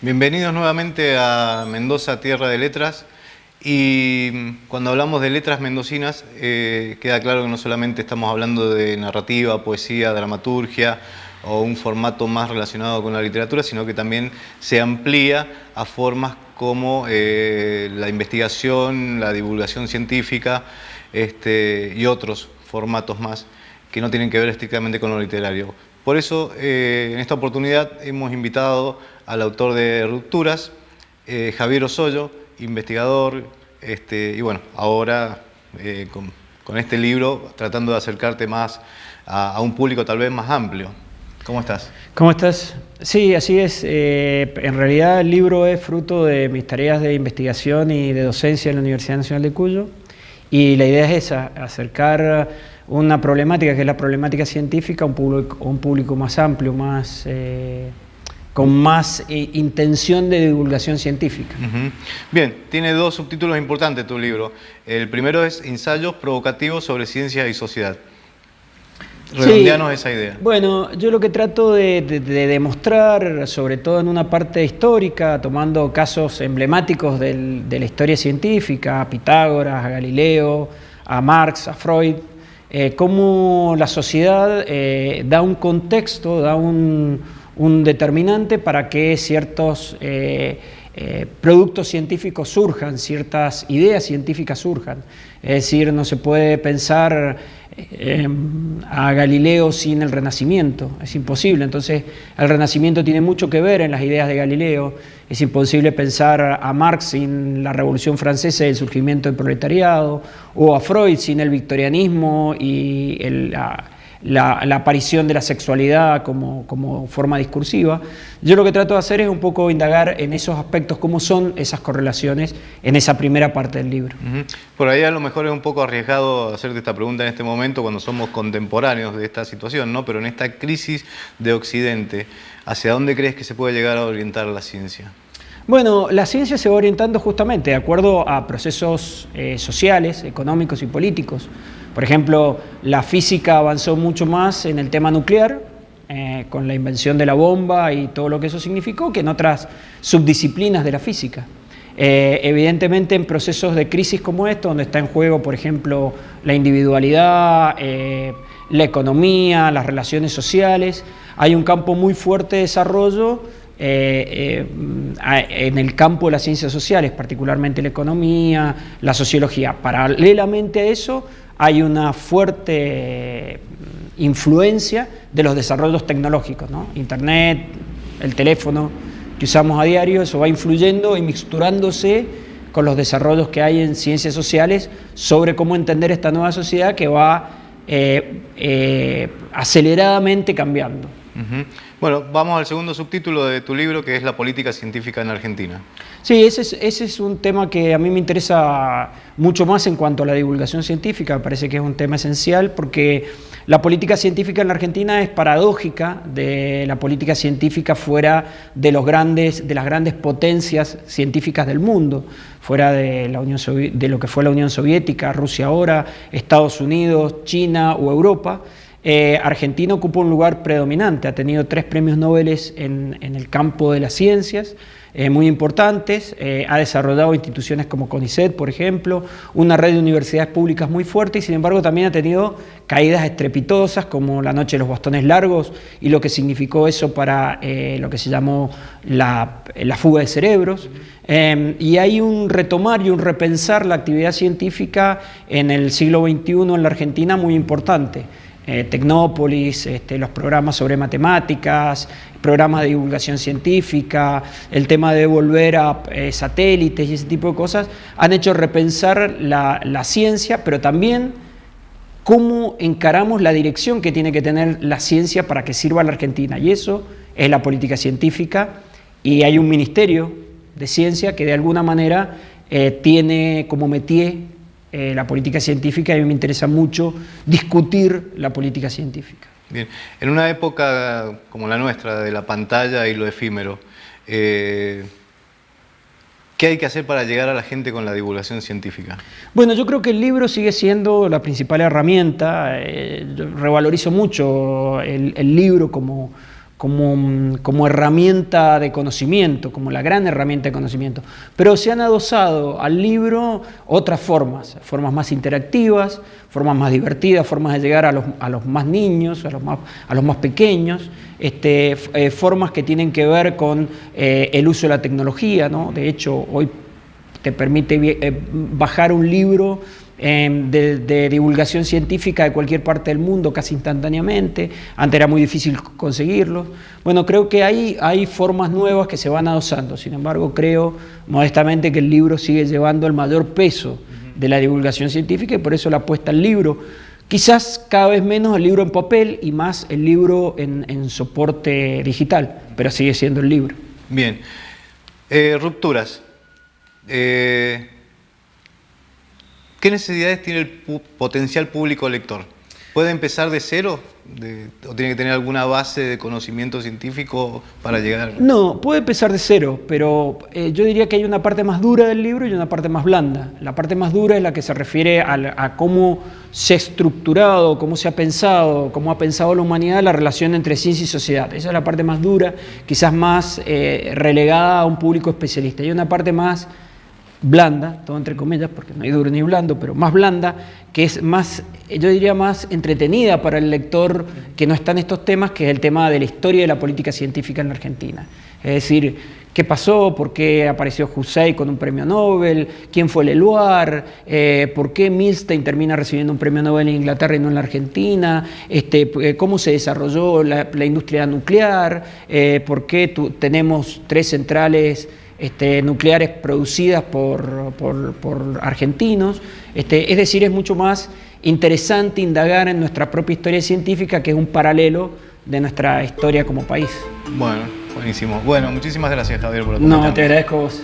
Bienvenidos nuevamente a Mendoza, Tierra de Letras. Y cuando hablamos de letras mendocinas, queda claro que no solamente estamos hablando de narrativa, poesía, dramaturgia o un formato más relacionado con la literatura, sino que también se amplía a formas como la investigación, la divulgación científica y otros formatos más que no tienen que ver estrictamente con lo literario. Por eso, en esta oportunidad hemos invitado al autor de Rupturas, Javier Osoyo, investigador, y bueno, ahora con este libro tratando de acercarte más a un público tal vez más amplio. ¿Cómo estás? ¿Cómo estás? Sí, así es. En realidad el libro es fruto de mis tareas de investigación y de docencia en la Universidad Nacional de Cuyo, y la idea es esa, acercar una problemática que es la problemática científica a un público más amplio, con más intención de divulgación científica. Bien, tiene dos subtítulos importantes tu libro. El primero es Ensayos provocativos sobre ciencia y sociedad. Redondeanos esa idea. Bueno, yo lo que trato de demostrar, sobre todo en una parte histórica, tomando casos emblemáticos de la historia científica, a Pitágoras, a Galileo, a Marx, a Freud, cómo la sociedad da un contexto, da un determinante para que ciertos productos científicos surjan, ciertas ideas científicas surjan. Es decir, no se puede pensar a Galileo sin el Renacimiento, es imposible. Entonces, el Renacimiento tiene mucho que ver en las ideas de Galileo. Es imposible pensar a Marx sin la Revolución Francesa y el surgimiento del proletariado, o a Freud sin el victorianismo y la aparición de la sexualidad como forma discursiva. Yo lo que trato de hacer es un poco indagar en esos aspectos, cómo son esas correlaciones en esa primera parte del libro. Por ahí a lo mejor es un poco arriesgado hacerte esta pregunta en este momento cuando somos contemporáneos de esta situación, ¿no? Pero en esta crisis de Occidente, ¿hacia dónde crees que se puede llegar a orientar la ciencia? Bueno, la ciencia se va orientando justamente de acuerdo a procesos sociales, económicos y políticos. Por ejemplo, la física avanzó mucho más en el tema nuclear, con la invención de la bomba y todo lo que eso significó, que en otras subdisciplinas de la física. Evidentemente, en procesos de crisis como esto, donde está en juego, por ejemplo, la individualidad, la economía, las relaciones sociales, hay un campo muy fuerte de desarrollo en el campo de las ciencias sociales, particularmente la economía, la sociología. Paralelamente a eso, hay una fuerte influencia de los desarrollos tecnológicos, ¿no? Internet, el teléfono que usamos a diario, eso va influyendo y mixturándose con los desarrollos que hay en ciencias sociales sobre cómo entender esta nueva sociedad que va aceleradamente cambiando. Bueno, vamos al segundo subtítulo de tu libro, que es La política científica en Argentina. Sí, ese es un tema que a mí me interesa mucho más en cuanto a la divulgación científica. Me parece que es un tema esencial porque la política científica en la Argentina es paradójica de la política científica fuera de las grandes potencias científicas del mundo, fuera de de lo que fue la Unión Soviética, Rusia ahora, Estados Unidos, China o Europa. Argentina ocupa un lugar predominante, ha tenido 3 premios Nobel en el campo de las ciencias, muy importantes, ha desarrollado instituciones como CONICET, por ejemplo, una red de universidades públicas muy fuerte, y sin embargo también ha tenido caídas estrepitosas como la Noche de los Bastones Largos y lo que significó eso para lo que se llamó la fuga de cerebros. Y hay un retomar y un repensar la actividad científica en el siglo XXI en la Argentina muy importante. Tecnópolis, los programas sobre matemáticas, programas de divulgación científica, el tema de volver a satélites y ese tipo de cosas, han hecho repensar la ciencia, pero también cómo encaramos la dirección que tiene que tener la ciencia para que sirva a la Argentina. Y eso es la política científica, y hay un ministerio de ciencia que de alguna manera tiene como métier la política científica, y a mí me interesa mucho discutir la política científica. Bien, en una época como la nuestra, de la pantalla y lo efímero, ¿qué hay que hacer para llegar a la gente con la divulgación científica? Bueno, yo creo que el libro sigue siendo la principal herramienta. Yo revalorizo mucho el libro como como herramienta de conocimiento, como la gran herramienta de conocimiento. Pero se han adosado al libro otras formas, formas más interactivas, formas más divertidas, formas de llegar a los más niños, a los más pequeños, formas que tienen que ver con el uso de la tecnología, ¿no? De hecho, hoy te permite bajar un libro de divulgación científica de cualquier parte del mundo casi instantáneamente. Antes era muy difícil conseguirlo. Bueno, creo que hay formas nuevas que se van adosando. Sin embargo, creo modestamente que el libro sigue llevando el mayor peso de la divulgación científica y por eso la apuesta al libro. Quizás cada vez menos el libro en papel y más el libro en soporte digital, pero sigue siendo el libro. Bien. Rupturas. ¿Qué necesidades tiene el potencial público lector? ¿Puede empezar de cero? ¿O tiene que tener alguna base de conocimiento científico para llegar? No, puede empezar de cero, pero yo diría que hay una parte más dura del libro y una parte más blanda. La parte más dura es la que se refiere a cómo se ha estructurado, cómo se ha pensado, cómo ha pensado la humanidad la relación entre ciencia y sociedad. Esa es la parte más dura, quizás más relegada a un público especialista. Y una parte más blanda, todo entre comillas, porque no hay duro ni blando, pero más blanda, que es más, yo diría más entretenida para el lector que no está en estos temas, que es el tema de la historia de la política científica en la Argentina. Es decir, qué pasó, por qué apareció Hussey con un premio Nobel, quién fue Leloir, por qué Milstein termina recibiendo un premio Nobel en Inglaterra y no en la Argentina, cómo se desarrolló la industria nuclear, por qué tenemos 3 centrales nucleares producidas por argentinos. Es decir, es mucho más interesante indagar en nuestra propia historia científica, que es un paralelo de nuestra historia como país. Bueno, buenísimo. Bueno, muchísimas gracias, Javier, por No, te agradezco a vos.